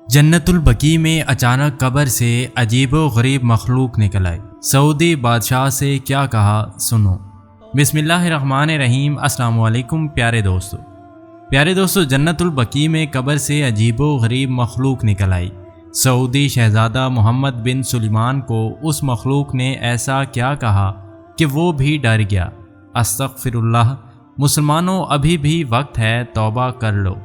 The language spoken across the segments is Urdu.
جنت البقیع میں اچانک قبر سے عجیب و غریب مخلوق نکل آئی۔ سعودی بادشاہ سے کیا کہا سنو۔ بسم اللہ الرحمن الرحیم۔ السلام علیکم پیارے دوستو، جنت البقیع میں قبر سے عجیب و غریب مخلوق نکل آئی۔ سعودی شہزادہ محمد بن سلیمان کو اس مخلوق نے ایسا کیا کہا کہ وہ بھی ڈر گیا۔ استغفر اللہ۔ مسلمانوں، ابھی بھی وقت ہے، توبہ کر لو۔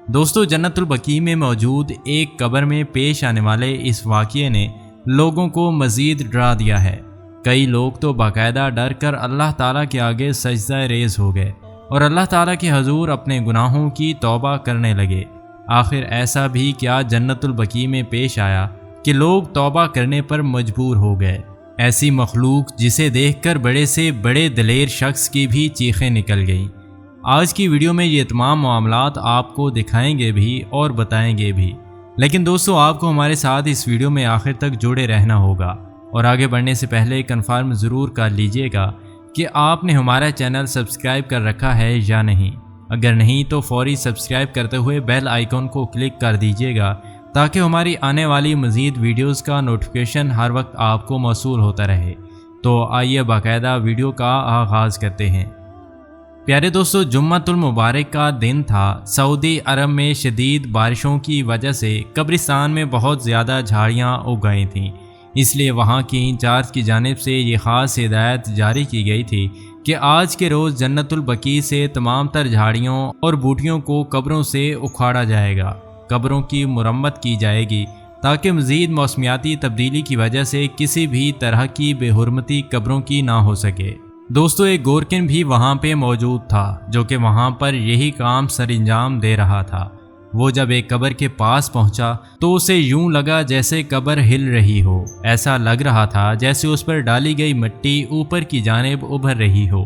دوستو، جنت البقیع میں موجود ایک قبر میں پیش آنے والے اس واقعے نے لوگوں کو مزید ڈرا دیا ہے۔ کئی لوگ تو باقاعدہ ڈر کر اللہ تعالیٰ کے آگے سجدہ ریز ہو گئے اور اللہ تعالیٰ کے حضور اپنے گناہوں کی توبہ کرنے لگے۔ آخر ایسا بھی کیا جنت البقیع میں پیش آیا کہ لوگ توبہ کرنے پر مجبور ہو گئے؟ ایسی مخلوق جسے دیکھ کر بڑے سے بڑے دلیر شخص کی بھی چیخیں نکل گئیں۔ آج کی ویڈیو میں یہ تمام معاملات آپ کو دکھائیں گے بھی اور بتائیں گے بھی، لیکن دوستو آپ کو ہمارے ساتھ اس ویڈیو میں آخر تک جڑے رہنا ہوگا اور آگے بڑھنے سے پہلے کنفرم ضرور کر لیجئے گا کہ آپ نے ہمارا چینل سبسکرائب کر رکھا ہے یا نہیں۔ اگر نہیں تو فوری سبسکرائب کرتے ہوئے بیل آئیکن کو کلک کر دیجئے گا تاکہ ہماری آنے والی مزید ویڈیوز کا نوٹیفیکیشن ہر وقت آپ کو موصول ہوتا رہے۔ تو آئیے باقاعدہ ویڈیو کا آغاز کرتے ہیں۔ پیارے دوستو، جمعۃ المبارک کا دن تھا۔ سعودی عرب میں شدید بارشوں کی وجہ سے قبرستان میں بہت زیادہ جھاڑیاں اگ گئی تھیں، اس لیے وہاں کی انچارج کی جانب سے یہ خاص ہدایت جاری کی گئی تھی کہ آج کے روز جنت البقیع سے تمام تر جھاڑیوں اور بوٹیوں کو قبروں سے اکھاڑا جائے گا، قبروں کی مرمت کی جائے گی تاکہ مزید موسمیاتی تبدیلی کی وجہ سے کسی بھی طرح کی بے حرمتی قبروں کی نہ ہو سکے۔ دوستو، ایک گورکن بھی وہاں پہ موجود تھا جو کہ وہاں پر یہی کام سر انجام دے رہا تھا۔ وہ جب ایک قبر کے پاس پہنچا تو اسے یوں لگا جیسے قبر ہل رہی ہو۔ ایسا لگ رہا تھا جیسے اس پر ڈالی گئی مٹی اوپر کی جانب ابھر رہی ہو۔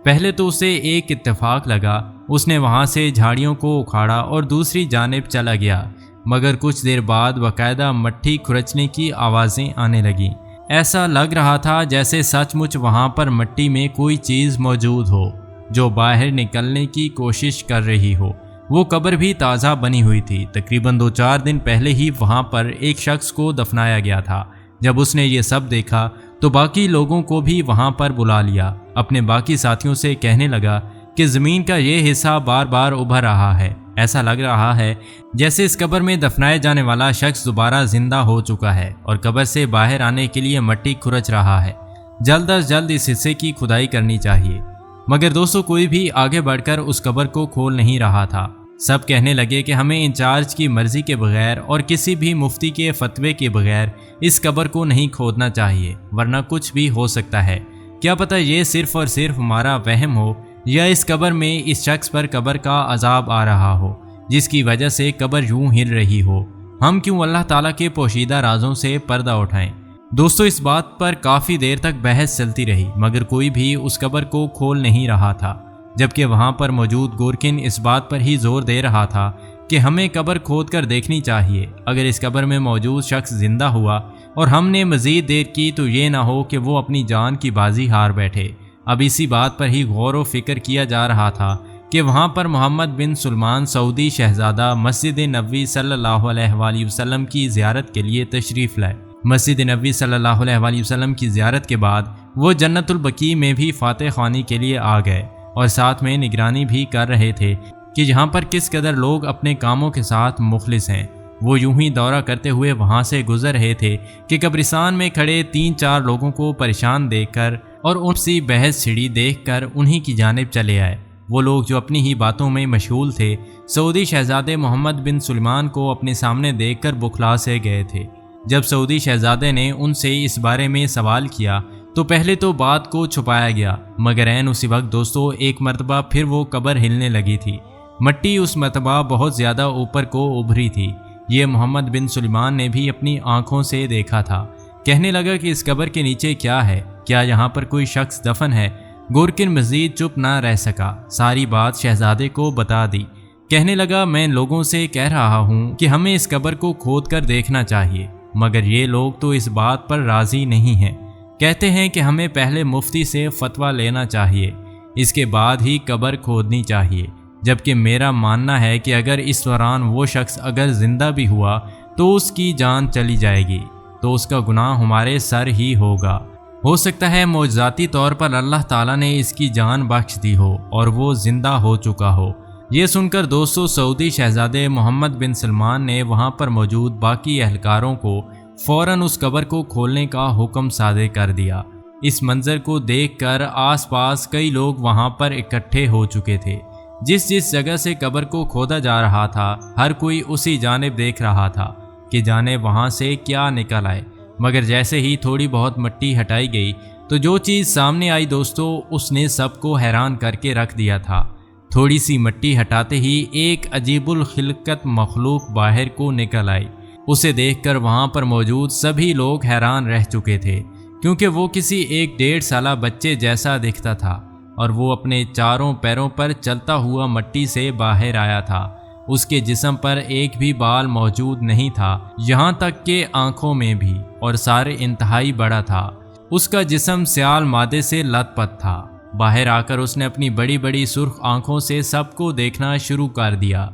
پہلے تو اسے ایک اتفاق لگا، اس نے وہاں سے جھاڑیوں کو اکھاڑا اور دوسری جانب چلا گیا، مگر کچھ دیر بعد باقاعدہ مٹی کھرچنے کی آوازیں آنے لگیں۔ ایسا لگ رہا تھا جیسے سچ مچ وہاں پر مٹی میں کوئی چیز موجود ہو جو باہر نکلنے کی کوشش کر رہی ہو۔ وہ قبر بھی تازہ بنی ہوئی تھی۔ تقریباً 2-4 دن پہلے ہی وہاں پر ایک شخص کو دفنایا گیا تھا۔ جب اس نے یہ سب دیکھا تو باقی لوگوں کو بھی وہاں پر بلا لیا۔ اپنے باقی ساتھیوں سے کہنے لگا کہ زمین کا یہ حصہ بار بار ابھر رہا ہے، ایسا لگ رہا ہے جیسے اس قبر میں دفنائے جانے والا شخص دوبارہ زندہ ہو چکا ہے اور قبر سے باہر آنے کے لیے مٹی کھرچ رہا ہے۔ جلد از جلد اس حصے کی کھدائی کرنی چاہیے۔ مگر دوستو، کوئی بھی آگے بڑھ کر اس قبر کو کھول نہیں رہا تھا۔ سب کہنے لگے کہ ہمیں انچارج کی مرضی کے بغیر اور کسی بھی مفتی کے فتوے کے بغیر اس قبر کو نہیں کھودنا چاہیے، ورنہ کچھ بھی ہو سکتا ہے۔ کیا پتہ یہ صرف اور صرف ہمارا وہم ہو یا اس قبر میں اس شخص پر قبر کا عذاب آ رہا ہو جس کی وجہ سے قبر یوں ہل رہی ہو۔ ہم کیوں اللہ تعالیٰ کے پوشیدہ رازوں سے پردہ اٹھائیں؟ دوستو، اس بات پر کافی دیر تک بحث چلتی رہی مگر کوئی بھی اس قبر کو کھول نہیں رہا تھا، جبکہ وہاں پر موجود گورکن اس بات پر ہی زور دے رہا تھا کہ ہمیں قبر کھود کر دیکھنی چاہیے۔ اگر اس قبر میں موجود شخص زندہ ہوا اور ہم نے مزید دیر کی تو یہ نہ ہو کہ وہ اپنی جان کی بازی ہار بیٹھے۔ اب اسی بات پر ہی غور و فکر کیا جا رہا تھا کہ وہاں پر محمد بن سلمان سعودی شہزادہ مسجد نبوی صلی اللہ علیہ وآلہ وسلم کی زیارت کے لیے تشریف لائے۔ مسجد نبوی صلی اللہ علیہ وآلہ وسلم کی زیارت کے بعد وہ جنت البقیع میں بھی فاتح خوانی کے لیے آ گئے اور ساتھ میں نگرانی بھی کر رہے تھے کہ یہاں پر کس قدر لوگ اپنے کاموں کے ساتھ مخلص ہیں۔ وہ یوں ہی دورہ کرتے ہوئے وہاں سے گزر رہے تھے کہ قبرستان میں کھڑے 3-4 لوگوں کو پریشان دیکھ کر اور ان سے بحث چھڑی دیکھ کر انہی کی جانب چلے آئے۔ وہ لوگ جو اپنی ہی باتوں میں مشغول تھے سعودی شہزادے محمد بن سلمان کو اپنے سامنے دیکھ کر بکھلا سے گئے تھے۔ جب سعودی شہزادے نے ان سے اس بارے میں سوال کیا تو پہلے تو بات کو چھپایا گیا، مگر عین اسی وقت دوستو ایک مرتبہ پھر وہ قبر ہلنے لگی تھی۔ مٹی اس مرتبہ بہت زیادہ اوپر کو ابھری تھی۔ یہ محمد بن سلمان نے بھی اپنی آنکھوں سے دیکھا تھا۔ کہنے لگا کہ اس قبر کے نیچے کیا ہے؟ کیا یہاں پر کوئی شخص دفن ہے؟ گورکن مزید چپ نہ رہ سکا، ساری بات شہزادے کو بتا دی۔ کہنے لگا، میں لوگوں سے کہہ رہا ہوں کہ ہمیں اس قبر کو کھود کر دیکھنا چاہیے، مگر یہ لوگ تو اس بات پر راضی نہیں ہیں۔ کہتے ہیں کہ ہمیں پہلے مفتی سے فتویٰ لینا چاہیے، اس کے بعد ہی قبر کھودنی چاہیے، جبکہ میرا ماننا ہے کہ اگر اس دوران وہ شخص اگر زندہ بھی ہوا تو اس کی جان چلی جائے گی، تو اس کا گناہ ہمارے سر ہی ہوگا۔ ہو سکتا ہے معجزاتی طور پر اللہ تعالیٰ نے اس کی جان بخش دی ہو اور وہ زندہ ہو چکا ہو۔ یہ سن کر دوستو سعودی شہزادے محمد بن سلمان نے وہاں پر موجود باقی اہلکاروں کو فوراً اس قبر کو کھولنے کا حکم صادر کر دیا۔ اس منظر کو دیکھ کر آس پاس کئی لوگ وہاں پر اکٹھے ہو چکے تھے۔ جس جگہ سے قبر کو کھودا جا رہا تھا ہر کوئی اسی جانب دیکھ رہا تھا کہ جانے وہاں سے کیا نکل آئے، مگر جیسے ہی تھوڑی بہت مٹی ہٹائی گئی تو جو چیز سامنے آئی دوستو اس نے سب کو حیران کر کے رکھ دیا تھا۔ تھوڑی سی مٹی ہٹاتے ہی ایک عجیب الخلقت مخلوق باہر کو نکل آئی۔ اسے دیکھ کر وہاں پر موجود سبھی لوگ حیران رہ چکے تھے، کیونکہ وہ کسی ایک 1.5 سالہ بچے جیسا دکھتا تھا اور وہ اپنے چاروں پیروں پر چلتا ہوا مٹی سے باہر آیا تھا۔ اس کے جسم پر ایک بھی بال موجود نہیں تھا، یہاں تک کہ آنکھوں میں بھی، اور سارے انتہائی بڑا تھا۔ اس کا جسم سیال مادے سے لت پت تھا۔ باہر آ کر اس نے اپنی بڑی بڑی سرخ آنکھوں سے سب کو دیکھنا شروع کر دیا۔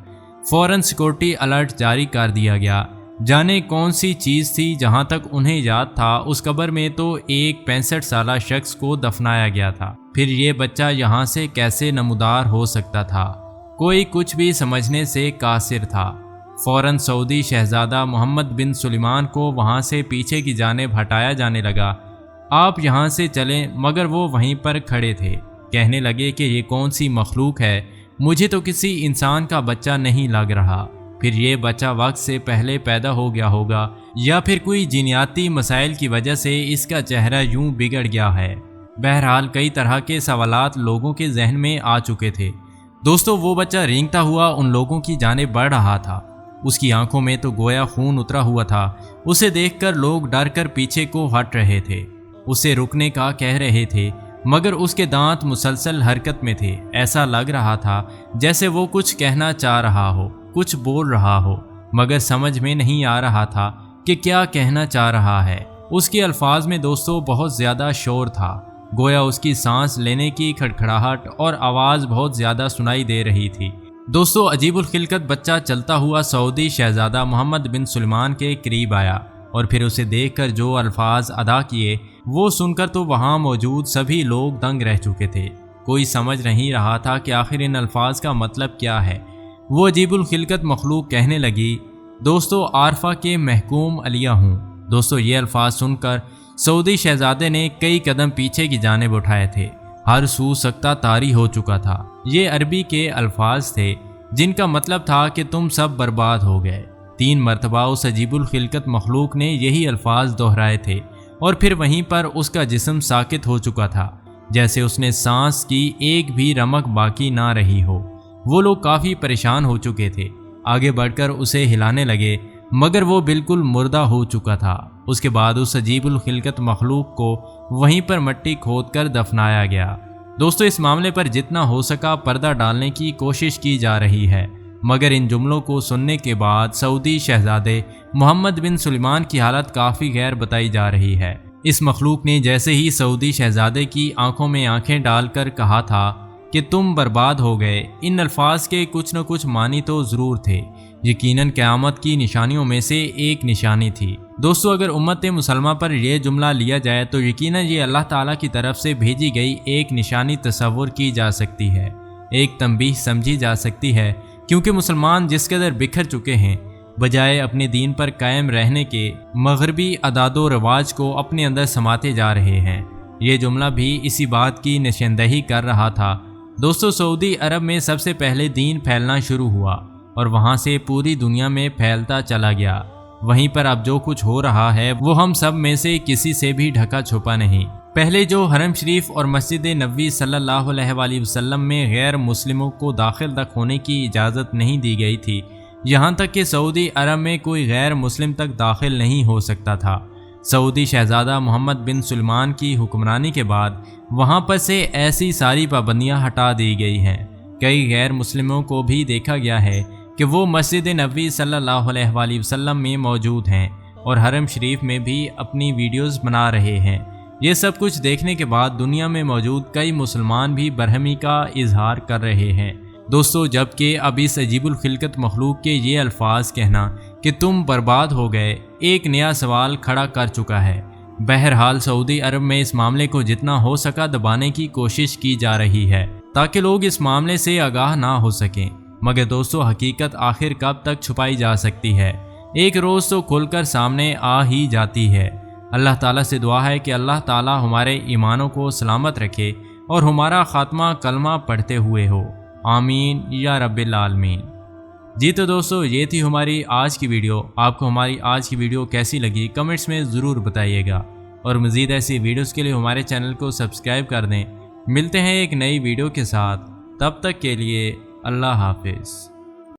فوراً سیکورٹی الرٹ جاری کر دیا گیا۔ جانے کون سی چیز تھی، جہاں تک انہیں یاد تھا اس قبر میں تو ایک 65 سالہ شخص کو دفنایا گیا تھا، پھر یہ بچہ یہاں سے کیسے نمودار ہو سکتا تھا؟ کوئی کچھ بھی سمجھنے سے قاصر تھا۔ فوراً سعودی شہزادہ محمد بن سلمان کو وہاں سے پیچھے کی جانب ہٹایا جانے لگا۔ آپ یہاں سے چلیں، مگر وہ وہیں پر کھڑے تھے۔ کہنے لگے کہ یہ کون سی مخلوق ہے، مجھے تو کسی انسان کا بچہ نہیں لگ رہا، پھر یہ بچہ وقت سے پہلے پیدا ہو گیا ہوگا یا پھر کوئی جینیاتی مسائل کی وجہ سے اس کا چہرہ یوں بگڑ گیا ہے۔ بہرحال کئی طرح کے سوالات لوگوں کے ذہن میں آ چکے تھے۔ دوستو وہ بچہ رینگتا ہوا ان لوگوں کی جانب بڑھ رہا تھا۔ اس کی آنکھوں میں تو گویا خون اترا ہوا تھا۔ اسے دیکھ کر لوگ ڈر کر پیچھے کو ہٹ رہے تھے، اسے رکنے کا کہہ رہے تھے، مگر اس کے دانت مسلسل حرکت میں تھے۔ ایسا لگ رہا تھا جیسے وہ کچھ کہنا چاہ رہا ہو، کچھ بول رہا ہو، مگر سمجھ میں نہیں آ رہا تھا کہ کیا کہنا چاہ رہا ہے۔ اس کے الفاظ میں دوستو بہت زیادہ شور تھا، گویا اس کی سانس لینے کی کھڑکھڑاہٹ اور آواز بہت زیادہ سنائی دے رہی تھی۔ دوستو عجیب الخلقت بچہ چلتا ہوا سعودی شہزادہ محمد بن سلمان کے قریب آیا، اور پھر اسے دیکھ کر جو الفاظ ادا کیے وہ سن کر تو وہاں موجود سبھی لوگ دنگ رہ چکے تھے۔ کوئی سمجھ نہیں رہا تھا کہ آخر ان الفاظ کا مطلب کیا ہے۔ وہ عجیب الخلقت مخلوق کہنے لگی، دوستو عارفہ کے محکوم علیہ ہوں۔ دوستو یہ الفاظ سن کر سعودی شہزادے نے کئی قدم پیچھے کی جانب اٹھائے تھے۔ ہر سو سکتہ طاری ہو چکا تھا۔ یہ عربی کے الفاظ تھے جن کا مطلب تھا کہ تم سب برباد ہو گئے۔ 3 مرتبہ اس عجیب الخلقت مخلوق نے یہی الفاظ دہرائے تھے، اور پھر وہیں پر اس کا جسم ساکت ہو چکا تھا، جیسے اس نے سانس کی ایک بھی رمق باقی نہ رہی ہو۔ وہ لوگ کافی پریشان ہو چکے تھے، آگے بڑھ کر اسے ہلانے لگے، مگر وہ بالکل مردہ ہو چکا تھا۔ اس کے بعد اس عجیب الخلقت مخلوق کو وہیں پر مٹی کھود کر دفنایا گیا۔ دوستو اس معاملے پر جتنا ہو سکا پردہ ڈالنے کی کوشش کی جا رہی ہے، مگر ان جملوں کو سننے کے بعد سعودی شہزادے محمد بن سلمان کی حالت کافی غیر بتائی جا رہی ہے۔ اس مخلوق نے جیسے ہی سعودی شہزادے کی آنکھوں میں آنکھیں ڈال کر کہا تھا کہ تم برباد ہو گئے، ان الفاظ کے کچھ نہ کچھ معنی تو ضرور تھے۔ یقیناً قیامت کی نشانیوں میں سے ایک نشانی تھی۔ دوستو اگر امت مسلمہ پر یہ جملہ لیا جائے تو یقیناً یہ اللہ تعالیٰ کی طرف سے بھیجی گئی ایک نشانی تصور کی جا سکتی ہے، ایک تنبیہ سمجھی جا سکتی ہے، کیونکہ مسلمان جس قدر بکھر چکے ہیں، بجائے اپنے دین پر قائم رہنے کے مغربی عادات و رواج کو اپنے اندر سماتے جا رہے ہیں۔ یہ جملہ بھی اسی بات کی نشاندہی کر رہا تھا۔ دوستو سعودی عرب میں سب سے پہلے دین پھیلنا شروع ہوا اور وہاں سے پوری دنیا میں پھیلتا چلا گیا۔ وہیں پر اب جو کچھ ہو رہا ہے وہ ہم سب میں سے کسی سے بھی ڈھکا چھپا نہیں۔ پہلے جو حرم شریف اور مسجد نبوی صلی اللہ علیہ وآلہ وسلم میں غیر مسلموں کو داخل تک ہونے کی اجازت نہیں دی گئی تھی، یہاں تک کہ سعودی عرب میں کوئی غیر مسلم تک داخل نہیں ہو سکتا تھا۔ سعودی شہزادہ محمد بن سلمان کی حکمرانی کے بعد وہاں پر سے ایسی ساری پابندیاں ہٹا دی گئی ہیں۔ کئی غیر مسلموں کو بھی دیکھا گیا ہے کہ وہ مسجد نبوی صلی اللہ علیہ وآلہ وسلم میں موجود ہیں اور حرم شریف میں بھی اپنی ویڈیوز بنا رہے ہیں۔ یہ سب کچھ دیکھنے کے بعد دنیا میں موجود کئی مسلمان بھی برہمی کا اظہار کر رہے ہیں۔ دوستو جبکہ اب اس عجیب الخلقت مخلوق کے یہ الفاظ کہنا کہ تم برباد ہو گئے، ایک نیا سوال کھڑا کر چکا ہے۔ بہرحال سعودی عرب میں اس معاملے کو جتنا ہو سکا دبانے کی کوشش کی جا رہی ہے تاکہ لوگ اس معاملے سے آگاہ نہ ہو سکیں، مگر دوستو حقیقت آخر کب تک چھپائی جا سکتی ہے؟ ایک روز تو کھل کر سامنے آ ہی جاتی ہے۔ اللہ تعالیٰ سے دعا ہے کہ اللہ تعالیٰ ہمارے ایمانوں کو سلامت رکھے اور ہمارا خاتمہ کلمہ پڑھتے ہوئے ہو، آمین یا رب العالمین۔ جی تو دوستو یہ تھی ہماری آج کی ویڈیو۔ آپ کو ہماری آج کی ویڈیو کیسی لگی کمنٹس میں ضرور بتائیے گا، اور مزید ایسی ویڈیوز کے لیے ہمارے چینل کو سبسکرائب کر دیں۔ ملتے ہیں ایک نئی ویڈیو کے ساتھ، تب تک کے لیے اللہ حافظ۔